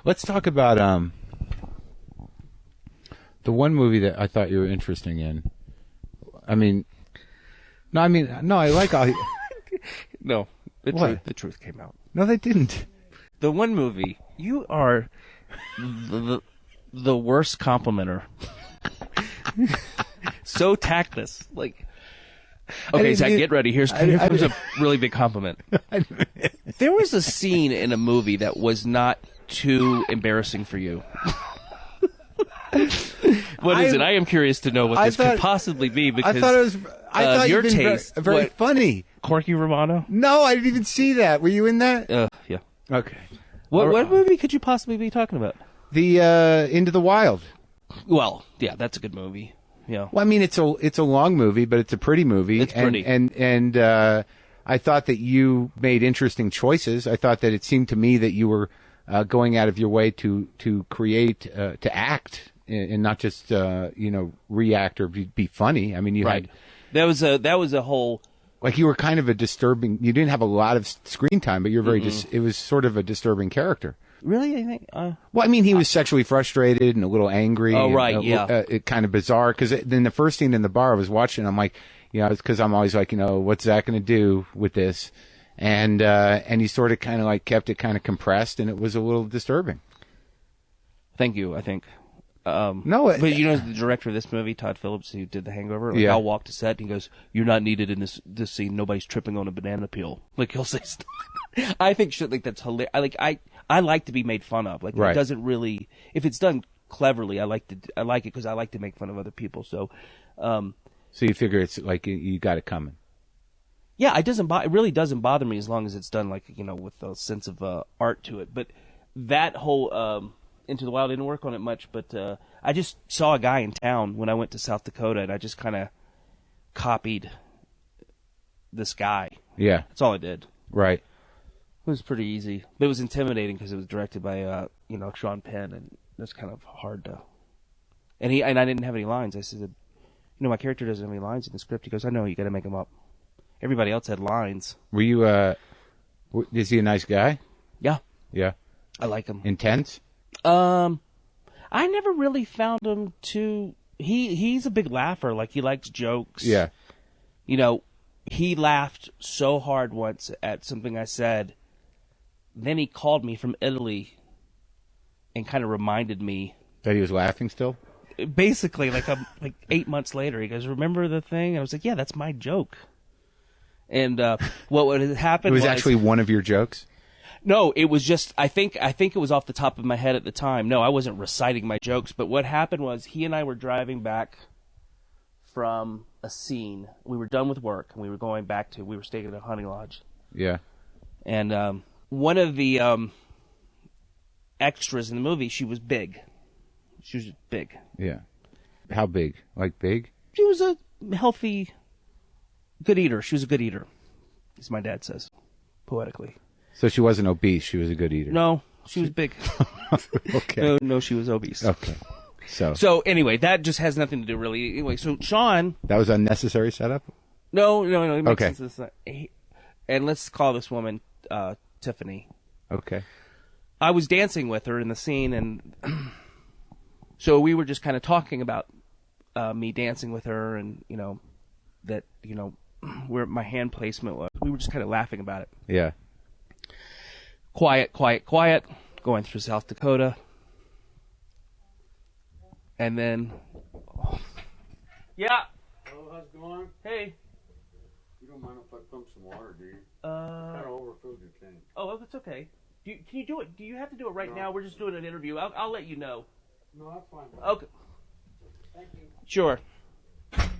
Let's talk about the one movie that I thought you were interesting in. I like all. No, the truth came out. No, they didn't. The one movie, you are the worst complimenter. So tactless. Like, okay, Zach, get ready. Here comes a really big compliment. There was a scene in a movie that was not too embarrassing for you. What is it? I am curious to know what this could possibly be, because I thought your you'd been taste, very funny. Corky Romano? No, I didn't even see that. Were you in that? Yeah. Okay. What movie could you possibly be talking about? The Into the Wild. Well, yeah, that's a good movie. Yeah. Well, I mean, it's a long movie, but it's a pretty movie. It's pretty. And I thought that you made interesting choices. I thought that it seemed to me that you were going out of your way to create, to act, and not just react or be funny. I mean, you had that was a whole. Like, you were kind of a disturbing. You didn't have a lot of screen time, but you're very. It was sort of a disturbing character. Really, I think. Well, I mean, he was sexually frustrated and a little angry. Oh, right, It kind of bizarre, because then the first scene in the bar I was watching, I'm like, because I'm always like, what's Zach going to do with this? And he sort of kind of like kept it kind of compressed, and it was a little disturbing. Thank you. I think. But the director of this movie, Todd Phillips, who did The Hangover, I'll walk to set and he goes, "You're not needed in this scene. Nobody's tripping on a banana peel." Like, he'll say stuff. I think shit like that's hilarious. I like to be made fun of. Like, It doesn't really, if it's done cleverly, I like it because I like to make fun of other people. So, so you figure it's like you got it coming. Yeah, it really doesn't bother me as long as it's done with a sense of art to it. But that whole Into the Wild didn't work on it much. But I just saw a guy in town when I went to South Dakota, and I just kind of copied this guy. Yeah, that's all I did. Right. It was pretty easy. But it was intimidating because it was directed by Sean Penn, and it was kind of hard to. And I didn't have any lines. I said, my character doesn't have any lines in the script. He goes, "I know, you got to make them up." Everybody else had lines. Were you? Is he a nice guy? Yeah. Yeah. I like him. Intense? I never really found him too. He's a big laugher. Like, he likes jokes. Yeah. He laughed so hard once at something I said. Then he called me from Italy and kind of reminded me that he was laughing still. Basically, like 8 months later, he goes, "Remember the thing?" And I was like, "Yeah, that's my joke." And what had happened was actually one of your jokes? No, it was just, I think it was off the top of my head at the time. No, I wasn't reciting my jokes. But what happened was, he and I were driving back from a scene. We were done with work, and we were staying at a hunting lodge. Yeah. And one of the extras in the movie, she was big. She was big. Yeah. How big? Like big? She was a healthy, good eater. She was a good eater, as my dad says, poetically. So she wasn't obese. She was a good eater. No, she was big. Okay. No, she was obese. Okay. So anyway, that just has nothing to do really. Anyway, so Sean. That was unnecessary setup? No. It makes sense. And let's call this woman Tiffany. Okay. I was dancing with her in the scene, and so we were just kind of talking about me dancing with her, and that where my hand placement was. We were just kind of laughing about it. Yeah. Quiet, going through South Dakota. And then... Yeah. Hello, how's it going? Hey. You don't mind if I pump some water, do you? Kind of overfilled your tank. Oh, that's okay. Can you do it? Do you have to do it right now? We're just doing an interview. I'll let you know. No, that's fine. Okay. Thank you. Sure.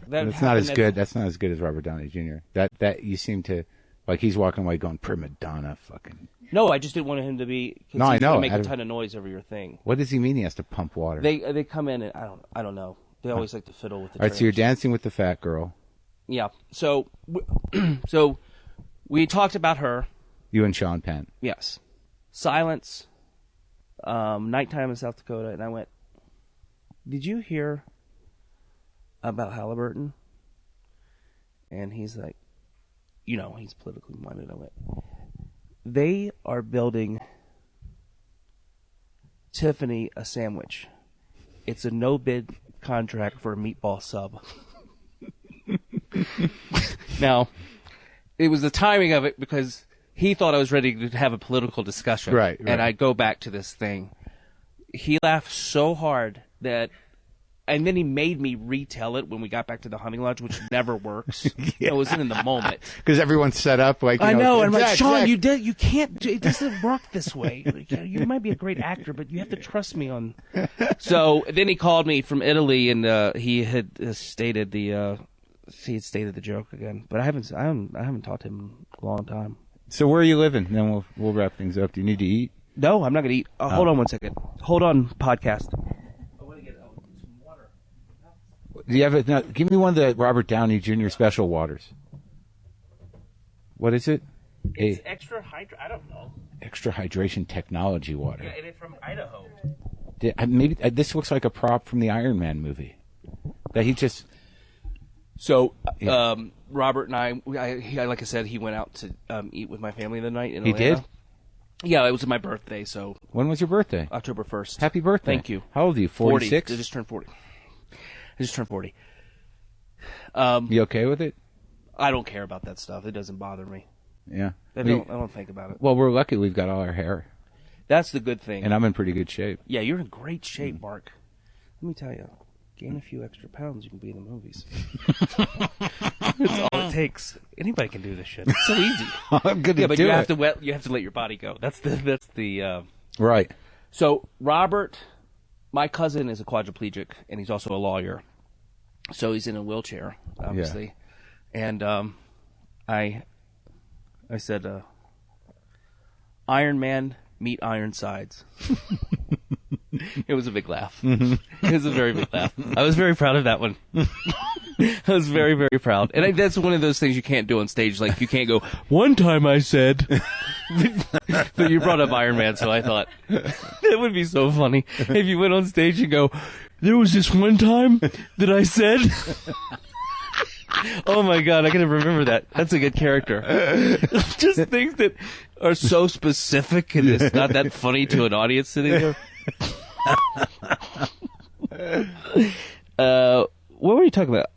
That's not as good. That's not as good as Robert Downey Jr. That you seem to... Like, he's walking away going, prima donna, fucking... No, I just didn't want him to be... No, I know. Make a ton of noise over your thing. What does he mean he has to pump water? They come in and I don't know. They always like to fiddle with the All right, so you're dancing with the fat girl. Yeah. So we talked about her. You and Sean Penn. Yes. Silence. Nighttime in South Dakota, and I went, "Did you hear about Halliburton?" And he's like, he's politically minded. I went, "They are building Tiffany a sandwich. It's a no-bid contract for a meatball sub. Now, it was the timing of it because he thought I was ready to have a political discussion. Right. And I go back to this thing. He laughed so hard that... And then he made me retell it when we got back to the hunting lodge, which never works. It wasn't in the moment. Because everyone's set up like, I know. And I'm like, Sean, Jack. you can't, it doesn't work this way. You might be a great actor, but you have to trust me on. So then he called me from Italy, and he had stated the joke again. But I haven't talked to him in a long time. So where are you living? Then we'll wrap things up. Do you need to eat? No, I'm not going to eat. Hold on one second. Hold on, podcast. Do you have it? Now, give me one of the Robert Downey Jr. special waters. What is it? It's extra I don't know. Extra hydration technology water. Yeah, and it's from Idaho. Maybe this looks like a prop from the Iron Man movie. That he just. So, Robert and I, like I said, he went out to eat with my family the night in Atlanta. He did? Yeah, it was my birthday. So. When was your birthday? October 1st. Happy birthday! Thank you. How old are you? 46. I just turned 40. I just turned 40. You okay with it? I don't care about that stuff. It doesn't bother me. Yeah. I don't think about it. Well, we're lucky we've got all our hair. That's the good thing. And I'm in pretty good shape. Yeah, you're in great shape, Mark. Let me tell you, gain a few extra pounds, you can be in the movies. That's all it takes. Anybody can do this shit. It's so easy. I'm good to do it. But you have to let your body go. That's the Right. So, Robert, my cousin is a quadriplegic, and he's also a lawyer. So he's in a wheelchair, obviously. Yeah. And I said, Iron Man meet Ironsides. It was a big laugh. Mm-hmm. It was a very big laugh. I was very proud of that one. I was very, very proud. And that's one of those things you can't do on stage. Like, you can't go, one time I said. But you brought up Iron Man, so I thought that would be so funny if you went on stage and go, there was this one time that I said. Oh my God, I gotta remember that. That's a good character. Just things that are so specific and it's not that funny to an audience sitting there. What were you talking about?